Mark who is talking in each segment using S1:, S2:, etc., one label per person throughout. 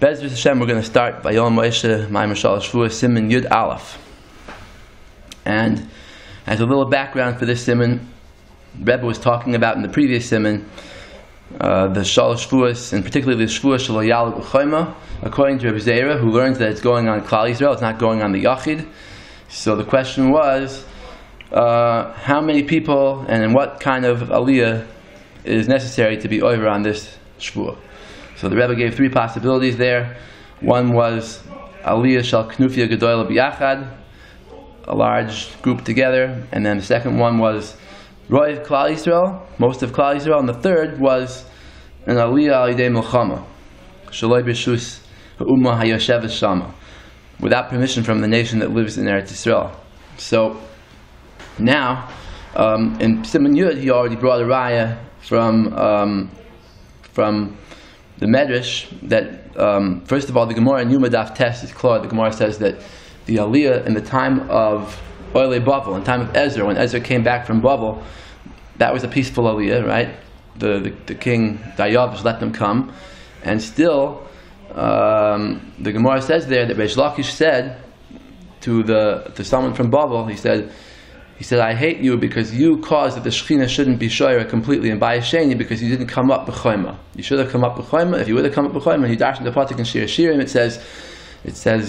S1: Bezos Hashem, we're going to start Vayoel Moshe, Maamar Shevuos, Siman Yud Aleph. And as a little background for this Siman, Rabbi was talking about in the previous Siman, the Shalosh Shevuos, and particularly the Shevuos Shelo Yalug B'Choima, according to Rabbi Zera, who learns that it's going on Klal Yisrael, it's not going on the Yachid. So the question was, how many people and in what kind of aliyah is necessary to be over on this Shevuah? So the Rebbe gave three possibilities there. One was aliyah shel knufia gedola b'yachad, a large group together, and then the second one was roiv Klal Yisrael, most of Klal Yisrael, and the third was an aliyah al yidei milchama, shaloi b'shus ha'umma hayosheves shama, without permission from the nation that lives in Eretz Yisrael. So now, in Siman Yud, he already brought a raya from the Medrash that, first of all, the Gemara in Yuma Daf Tes is clear. The Gemara says that the Aliyah in the time of Oile Bavel, in the time of Ezra, when Ezra came back from Bavel, that was a peaceful Aliyah, right? The king Dayav let them come, and still the Gemara says there that Reish Lakish said to someone from Bavel, he said, I hate you because you caused that the Shekhinah shouldn't be shoyra completely and bayasheni because you didn't come up b'choima. You should have come up b'choima. If you would have come up b'choima, he dashed the pasuk in Shir Shirim. It says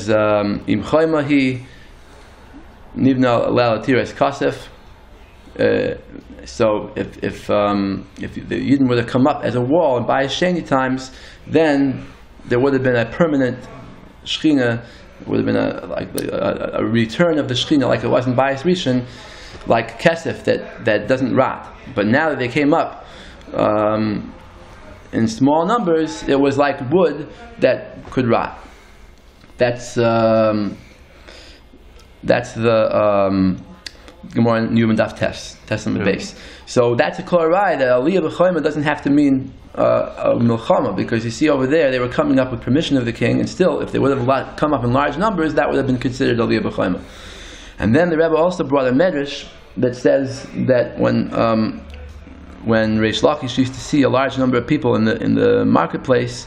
S1: im choima hi nivna le'al tiras kasef. So if the Yidden would have come up as a wall in bayasheni times, then there would have been a permanent Shekhinah. Would have been a return of the Shekhinah like it was in Bayis Rishon, like kesef that doesn't rot. But now that they came up in small numbers, it was like wood that could rot. That's the Gemara in Yuma Daf Tes on the base. So that's a klorai that aliyah b'choima doesn't have to mean a milchama, because you see over there they were coming up with permission of the king, and still if they would have come up in large numbers, that would have been considered aliyah b'choima. And then the Rebbe also brought a medrash that says that when Reish Lakish used to see a large number of people in the marketplace,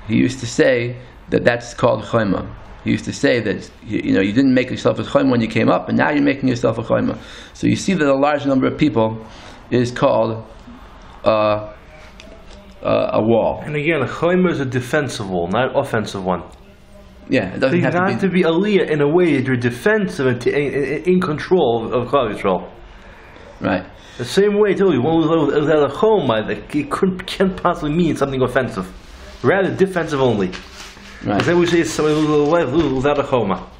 S1: he used to say that that's called choima. He used to say that you didn't make yourself a choima when you came up, and now you're making yourself a choima. So you see that a large number of people is called a wall. And
S2: again, a choima is a defensive wall, not offensive one.
S1: Yeah, it doesn't have
S2: to be aliyah in a way that you're defensive and in control of Klal Yisrael.
S1: Right.
S2: The same way too, without a choma, it can't possibly mean something offensive. Rather defensive only.
S1: Right.
S2: Then we say something without a choma.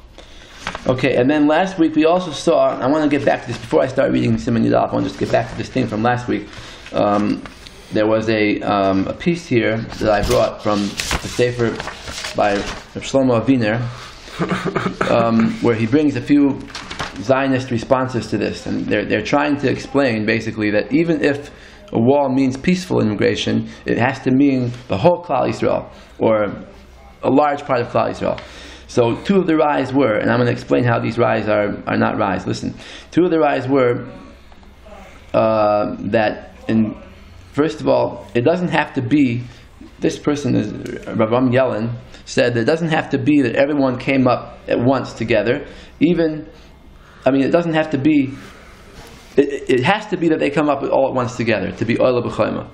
S1: Okay, and then last week we also saw, I want to get back to this before I start reading Siman Yud Aleph. I want to just get back to this thing from last week. There was a piece here that I brought from the Sefer by Shlomo Aviner, where he brings a few Zionist responses to this, and they're trying to explain basically that even if a wall means peaceful immigration, it has to mean the whole Klal Yisrael, or a large part of Klal Yisrael. So two of the rayas were, and I'm going to explain how these rayas are not rayas. Listen, two of the rayas were that first of all, it doesn't have to be, this person is, Rabbi Yellen, said that it doesn't have to be that everyone came up at once together. It doesn't have to be, it has to be that they come up all at once together, to be oila b'choima.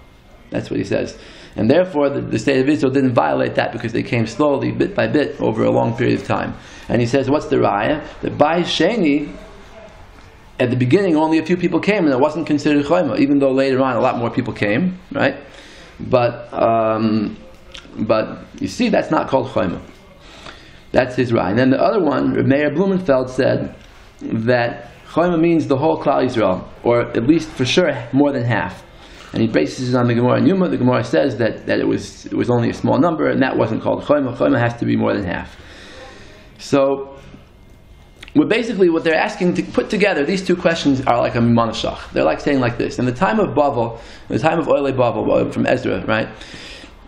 S1: That's what he says. And therefore, the state of Israel didn't violate that because they came slowly, bit by bit, over a long period of time. And he says, what's the raya? That by Sheni, at the beginning, only a few people came, and it wasn't considered choima, even though later on a lot more people came, right? But you see, that's not called choima. That's his raya. And then the other one, Reb Meir Blumenfeld, said that choima means the whole Klal Yisrael, or at least for sure more than half. And he bases it on the Gemara in Yuma. The Gemara says that it was only a small number, and that wasn't called choima. Choima has to be more than half. So, what they're asking to put together, these two questions are like a manashach. They're like saying like this: in the time of Bavel, in the time of Oile Bavel from Ezra, right?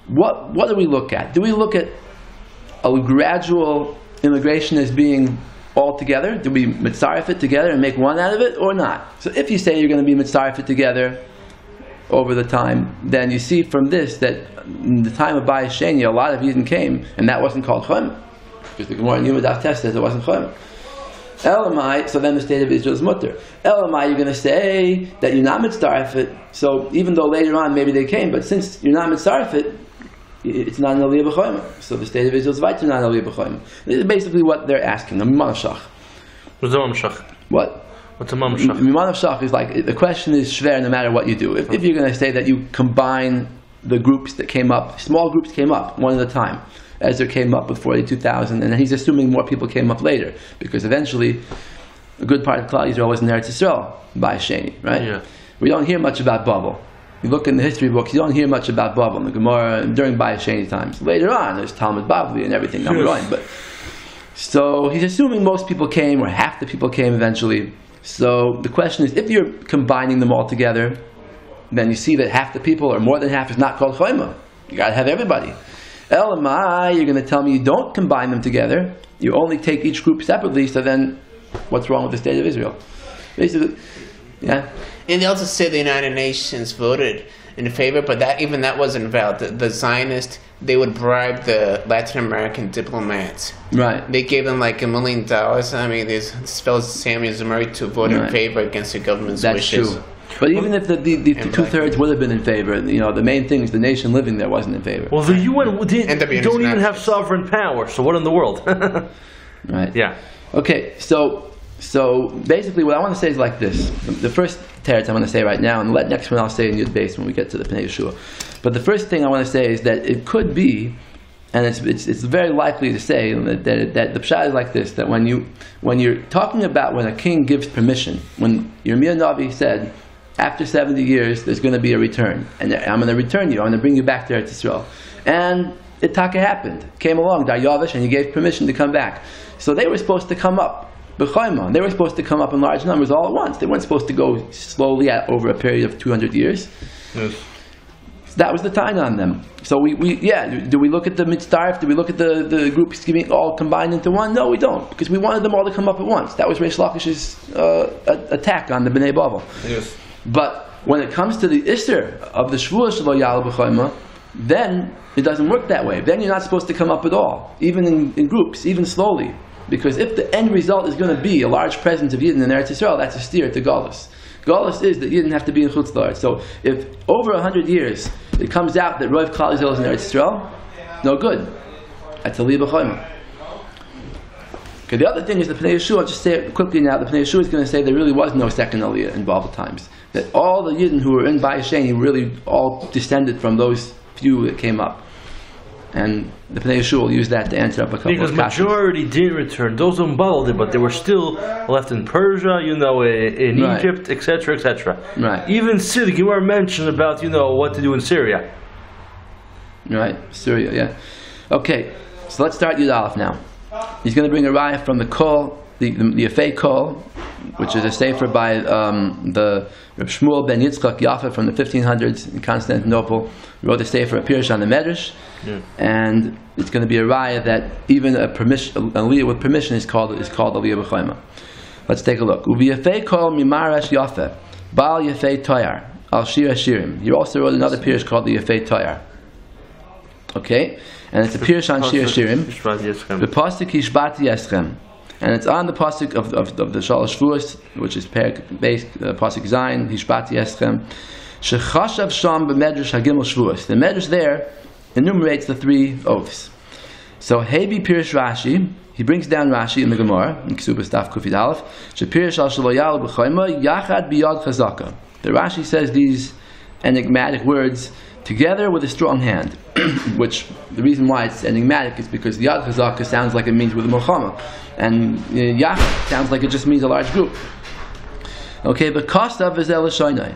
S1: What do we look at? Do we look at a gradual immigration as being all together? Do we mitzaref it together and make one out of it, or not? So if you say you're going to be mitzaref it together, over the time, then you see from this that in the time of Bayis Sheni, a lot of Yidden came, and that wasn't called Choyma. Because the Gemara in Yuma Daf Tes says it wasn't Choyma. Elamai, so then the state of Israel is mutter. Elamai, you're going to say that you're not mitzarefet, so even though later on maybe they came, but since you're not mitzarefet, it's not an aliyah b'choyma. So the state of Israel is right to not an aliyah b'choyma. This is basically what they're asking. A miman shach.
S2: What's a miman shach?
S1: What?
S2: What's a miman shach?
S1: Miman shach is like, the question is shver no matter what you do. If you're going to say that you combine the groups that came up, small groups came up one at a time. Ezra came up with 42,000, and he's assuming more people came up later, because eventually a good part of Klal Yisrael was in Eretz Yisrael by Sheni, right?
S2: Yeah.
S1: We don't hear much about Babel. You look in the history books, you don't hear much about Babel in the Gemara during Bayis Sheni times. Later on, there's Talmud Bavli and everything. I'm going, but so he's assuming most people came, or half the people came eventually. So the question is, if you're combining them all together, then you see that half the people, or more than half, is not called Choyma. You got to have everybody. Elamai, you're going to tell me you don't combine them together. You only take each group separately. So then, what's wrong with the state of Israel? Basically, yeah.
S3: And they also say the United Nations voted in favor, but that wasn't valid. The Zionists, they would bribe the Latin American diplomats.
S1: Right.
S3: They gave them like $1 million. I mean, this fellow Samuel Zamari to vote in favor against the government's wishes.
S1: True. But even if the 2/3 would have been in favor, the main thing is the nation living there wasn't in favor.
S2: Well, the UN don't even have sovereign power, so what in the world?
S1: Right.
S2: Yeah.
S1: Okay, so basically what I want to say is like this. The first teretz I want to say right now, and the next one I'll say in Yud Beis when we get to the Pnei Yeshua. But the first thing I want to say is that it could be, and it's very likely to say that the pshat is like this, that when you're talking about when a king gives permission, when Yirmiyahu said, after 70 years, there's going to be a return. And I'm going to return you. I'm going to bring you back to Eretz Yisrael. And it happened. Came along, Daryavish, and he gave permission to come back. So they were supposed to come up. B'chayma. They were supposed to come up in large numbers all at once. They weren't supposed to go slowly over a period of 200 years. Yes. So that was the time on them. So do we look at the mitzdarif? Do we look at the groups all combined into one? No, we don't, because we wanted them all to come up at once. That was Reish Lakish's attack on the Bnei Bavel. Yes. But when it comes to the Isser of the Shevuos Shelo Ya'al B'chayma, then it doesn't work that way. Then you're not supposed to come up at all, even in groups, even slowly. Because if the end result is going to be a large presence of Yidden in Eretz Yisrael, that's a steer to Galus. Galus is that Yidden have to be in Chutz La'aretz. So if over 100 years it comes out that Rav Klal Yisrael is in Eretz Yisrael, no good. That's a Aliyah B'chayma. Okay, the other thing is the Pnei Yeshua, I'll just say it quickly now, the Pnei Yeshua is going to say there really was no second Aliyah in Babel times. That all the Yidden who were in Bayis Sheni really all descended from those few that came up. And the Pnei Yeshua will use that to answer up a couple of questions.
S2: Because majority did return. Those in Babel did, but they were still left in Persia, in Egypt, etc., etc.
S1: Right.
S2: Even Syria, you were mentioned about, what to do in Syria.
S1: Right, Syria, yeah. Okay, so let's start Yud Aleph now. He's going to bring a raya from the Kol, the Yefei Kol, which is a sefer by the Reb Shmuel ben Yitzchak Yafa from the 1500s in Constantinople. He wrote a sefer, a Pirush on the Medrash, and it's going to be a raya that even a aliyah with permission is called aliyah b'chayma. Let's take a look. Uvi Yefei Kol mimarash Yafa, Baal Yefei Toyar, al Shir Hashirim. He also wrote another Pirush called the Yefei Toyar. Okay, and it's a Pirush on Shir Hashirim. The pasuk Hishbati Eschem. And it's on the pasuk of the Shalosh Shevuos, which is based pasuk Zayin Hishbati Eschem. Shechashav Sham b'Medrash Hagimel Shevuos. The Medrash there enumerates the 3 oaths. So Hebi Pirush Rashi, he brings down Rashi in the Gemara in Kesubas Daf Kufid Aleph. Shepirish al Shelo Ya'al B'chayma Yachad Biyad Chazaka. The Rashi says these enigmatic words together with a strong hand, which the reason why it's enigmatic is because the Yad Chazaka sounds like it means with a Milchama, and Yachad sounds like it just means a large group. Okay, but Kostav is Elishainai.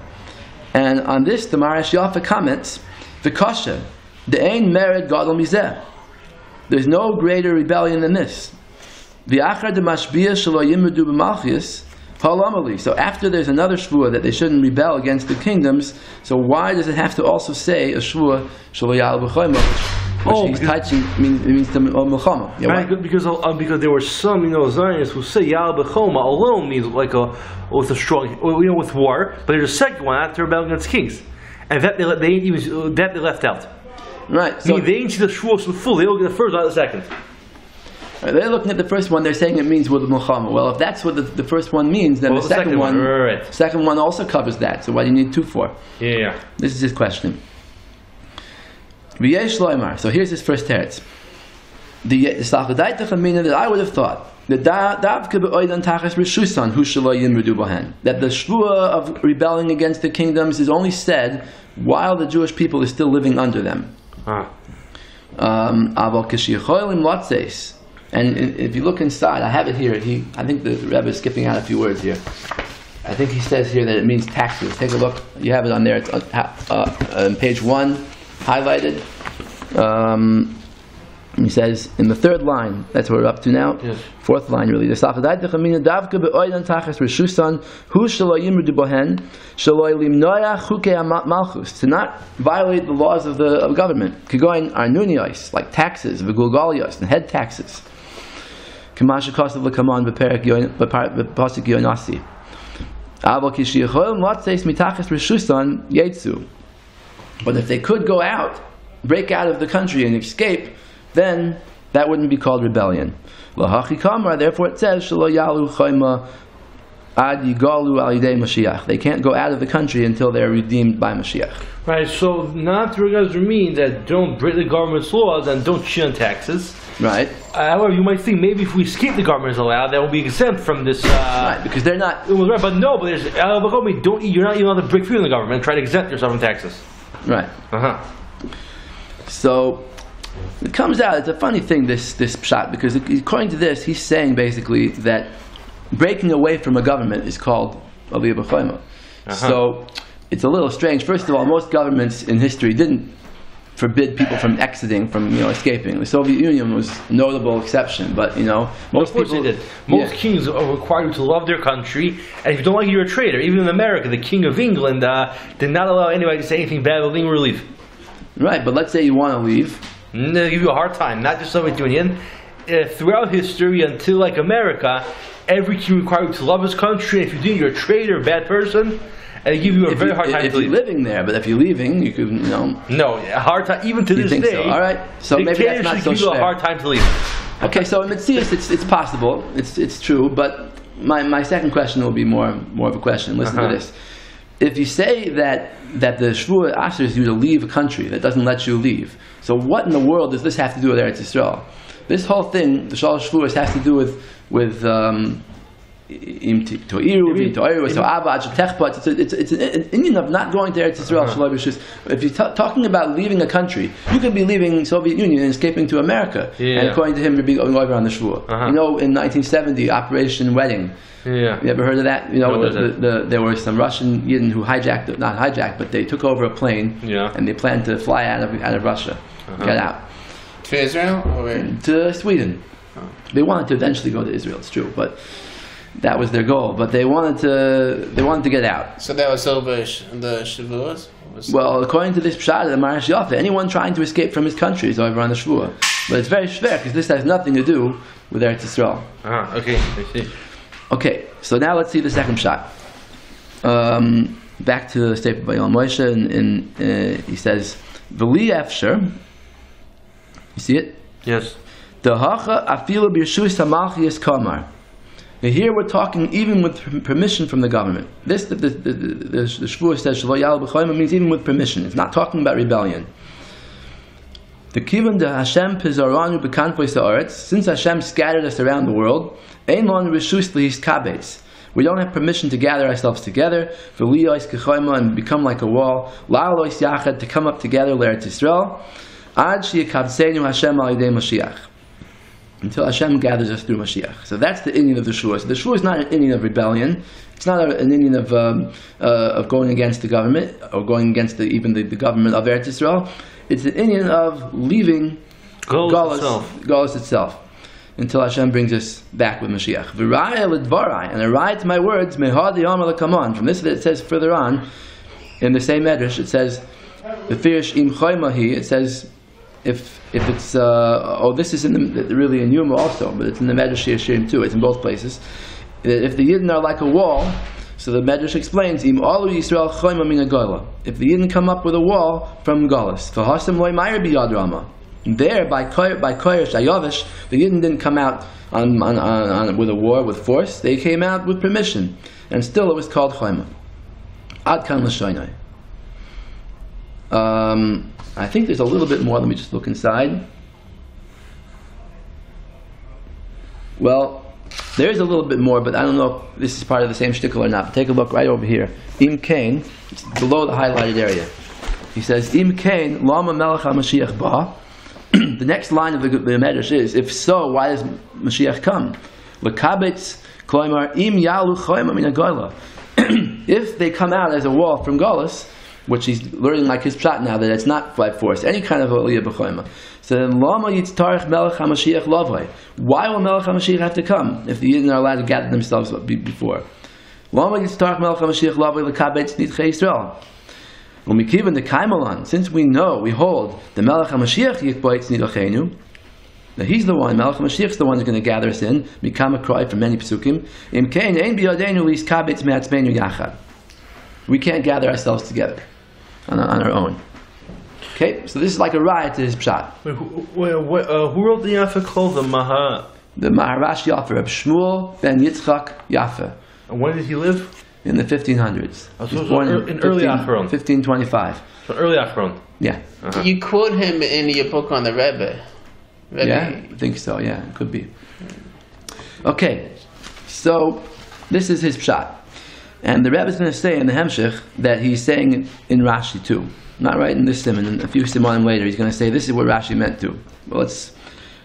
S1: And on this, the Marash Yafa comments, V'kasha, De'ein mered gadol mizeh. There's no greater rebellion than this. V'achar de mashbiyah shelo yimudu b'malchus, halamali. So after there's another shvuah that they shouldn't rebel against the kingdoms, so why does it have to also say a shvuah shelo ya'al b'chayma, which he's touching means the milchama? Yeah,
S2: right, because there were some Zionists who say ya'al b'chayma alone means like with a strong with war, but there's a second one after rebelling against kings. and that they ain't even that they left out.
S1: Right.
S2: So they ain't see the Shevuos in full. They don't get the first, not the second.
S1: They're looking at the first one. They're saying it means with the Milchama. Well, if that's what the first one means, then the second one,
S2: right.
S1: second one also covers that. So why do you need two for?
S2: Yeah.
S1: This is his question. V'yesh loymar. So here's his first teretz. The Sachadaita Chamina that I would have thought that that the shvua of rebelling against the kingdoms is only said while the Jewish people is still living under them. And if you look inside, I have it here. I think the Rebbe is skipping out a few words here. I think he says here that it means taxes. Take a look. You have it on there. It's on page 1, highlighted. He says in the third line, that's what we're up to now.
S2: Yes.
S1: Fourth line, really. To not violate the laws of the government. Like taxes, and head taxes. But if they could go out, break out of the country and escape, then that wouldn't be called rebellion. Therefore it says, they can't go out of the country until they're redeemed by Mashiach.
S2: Right, so not to mean that don't break the government's laws and don't cheat on taxes.
S1: Right.
S2: However, you might think maybe if we escape the government is allowed, that will be exempt from this.
S1: Right, because they're not.
S2: Right, but no, but there's you're not even allowed to break free from the government and try to exempt yourself from taxes.
S1: Right. So it comes out. It's a funny thing, this pshat, because according to this, he's saying basically that breaking away from a government is called aliyah b'choima. So it's a little strange. First of all, most governments in history didn't forbid people from exiting, from escaping. The Soviet Union was a notable exception, but most people
S2: they did. Most kings are required to love their country, and if you don't like it, you're a traitor. Even in America, the King of England did not allow anybody to say anything bad about leaving or leave.
S1: Right, but let's say you want to leave.
S2: They'll give you a hard time, not just Soviet Union. Throughout history, until like America, every king required to love his country. And if you do, you're a traitor, a bad person, and they give you a very hard time to leave.
S1: If you're living there, but if you're leaving, you could,
S2: No, a hard time, even to this day.
S1: So. All right, so maybe that's not so
S2: give you a hard time to leave.
S1: Okay, so in Metzius, it's possible, it's true, but my second question will be more of a question. Listen to this. If you say that the Shvuah asks you to leave a country that doesn't let you leave, so what in the world does this have to do with Eretz Yisrael? This whole thing, the Shalosh Shvuos, has to do with it's an Indian of not going to Eretz Yisrael. If you're talking about leaving a country, you could be leaving Soviet Union and escaping to America, and according to him, you'd be going over on the Shvuah. In 1970, Operation Wedding. Yeah. You ever heard of that? There were some Russian Yidden who not hijacked, but they took over a plane, and they planned to fly out of Russia, get out.
S3: To Israel or
S1: to Sweden. They wanted to eventually go to Israel. It's true, but that was their goal. But they wanted to get out.
S3: So that was over the Shevuos?
S1: Well, according to this pshat of the Marash Yafa, anyone trying to escape from his country is over on the Shevuah. But it's very shver because this has nothing to do with Eretz Yisrael.
S2: Okay, I see.
S1: Okay, so now let's see the second shot. Back to the Sefer Vayoel Moshe, and he says, "V'li efsher." You see it?
S2: Yes.
S1: The hacha afilu b'yeshus hamalchiyas kamar. Here we're talking even with permission from the government. The Shevuah says shelo yal b'choima means even with permission. It's not talking about rebellion. The kivun de Hashem pizaranu b'kanfos haaretz. Since Hashem scattered us around the world, ein lon reshus lihiskabetz. We don't have permission to gather ourselves together, and become like a wall, to come up together, L'Eretz Yisrael, until Hashem gathers us through Mashiach. So that's the Indian of the Shevuah. So the Shevuah is not an Indian of rebellion. It's not an Indian of going against the government, or going against even the government of Eretz Yisrael. It's an Indian of leaving Galus itself. Until Hashem brings us back with Mashiach. And I write my words, from this it says further on, in the same medrash, it says, it says, if it's, this is really in Yuma also, but it's in the medrash Shiur too, it's in both places. If the Yidden are like a wall, So the Medrash explains, Im alu Yisrael choyma min hagola. If they didn't come up with a wall from Golas, v'hasem loy ma'ir biyad Rama. There, by Koyesh Ayavish, the Yidden didn't come out on with a war, with force. They came out with permission. And still it was called choyma. Ad kan l'shoynai. I think there's a little bit more. Let me just look inside. Well, there is a little bit more, but I don't know if this is part of the same shtickle or not. Take a look right over here. Im Kain, it's below the highlighted area. He says, Im Kain, Lama Melech HaMashiach Ba. The next line of the Medrash is, if so, why does Mashiach come? L'kabetz kloimar im yalu choyma min hagola. If they come out as a wall from Golas, which he's learning like his pshat now, that it's not by force, any kind of aliyah b'choyma. So then, Lama yitztarich melech HaMashiach lavoi. Why will melech HaMashiach have to come if the Yidden are allowed to gather themselves before? Lama yitztarich melech HaMashiach lavoi l'kabetz nidchei Yisrael. When we keep in the Kaimalan, since we know, we hold the melech HaMashiach yikboitz nidachenu. Now he's the one, Melech HaMashiach's the one who's going to gather us in. Mikama cry from many psukim. Im kein ein biyadenu lis kabetz me'atzmenu yachad. We can't gather ourselves together on our own. Okay, so this is like a riot to his pshat.
S2: Who wrote the Yafa called the Maha?
S1: The Maharash Yafa, Reb Shmuel ben Yitzchak Yafa.
S2: And when did he live?
S1: In the 1500s.
S2: He was born in early Achron.
S1: 1525.
S2: So early Achron.
S1: Yeah.
S3: Uh-huh. You quote him in your book on the Rebbe.
S1: Yeah, I think so. Yeah, it could be. Okay, so this is his pshat. And the Rebbe is going to say in the Hemshech that he's saying in Rashi too. Not right in this Siman, and a few Simanim later he's going to say this is what Rashi meant to. Well, it's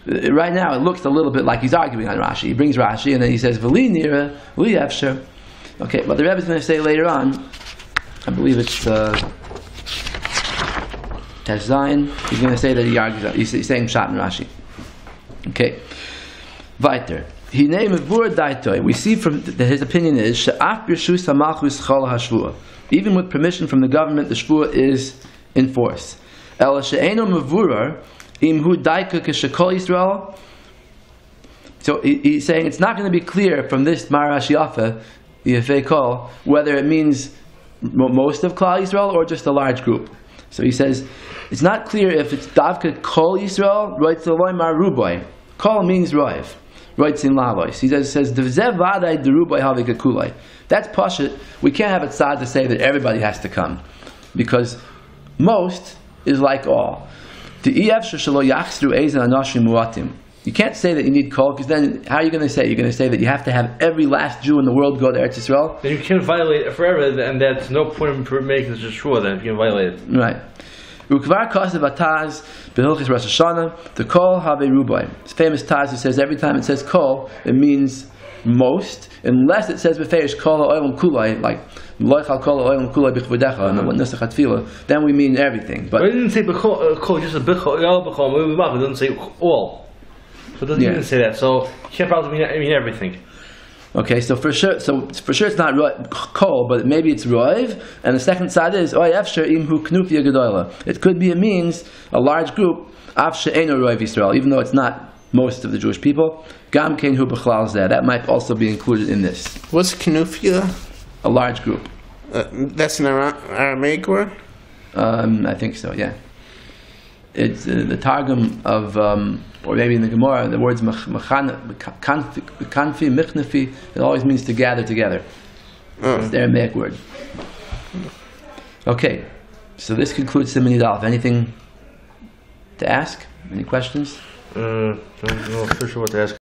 S1: right now it looks a little bit like he's arguing on Rashi. He brings Rashi and then he says V'li nira, v'li efsher. Okay, but the Rebbe is going to say later on, I believe it's Tesh Zayin, he's going to say that he argues, he's saying pshat in Rashi. Okay, weiter. He named Vur Daitoi. We see from that his opinion is She'af Birshus HaMalchus Chol HaShvuah. Even with permission from the government, the Shvuah is in force. El She'eno Mevurar Im Hu Daika K'Shekol Yisrael. So he's saying it's not going to be clear from this Maharash Yafa, the Yefei Kol, whether it means most of Klal Yisrael or just a large group. So he says it's not clear if it's Davka Kol Yisrael, Roitz Eloi Mar Ruboy. Kol means Roiv. Writes in Lavois. He says, that's Pashut. We can't have it sad to say that everybody has to come. Because most is like all. You can't say that you need kol, because then how are you going to say? You're going to say that you have to have every last Jew in the world go to Eretz Yisrael?
S2: Then you can't violate it forever, and that's no point in making this sure then if you can violate it.
S1: Right. Ukvar Kasev Ataz Behilchis Rosh Hashanah, the Kol Have Rubai. It's famous Taz who says every time it says Kol, it means most, unless it says Befeish Kol Ha'olam Kulai, like Loichal Kol Ha'olam Kulai B'chvodecha, and the Nesach HaTfilah, then we mean everything. But
S2: it didn't say Kol, just a B'chol, it doesn't say all. So it doesn't even say that. So you can't probably mean everything.
S1: Okay, so for sure it's not kol, but maybe it's roiv, and the second side is oy efsher imhu knufia gedola. It could be a means a large group af she'eno roiv Yisrael, even though it's not most of the Jewish people. Gam kein hu b'chlal zeh. That might also be included in this.
S3: What's knufia?
S1: A large group.
S3: That's an Aramaic word.
S1: I think so. Yeah. It's the Targum of. Or maybe in the Gemara, the words kanfi, michnafi, it always means to gather together. It's the Aramaic word. Okay, so this concludes Siman Yud Aleph. Anything to ask? Any questions?
S2: I'm not sure what to ask.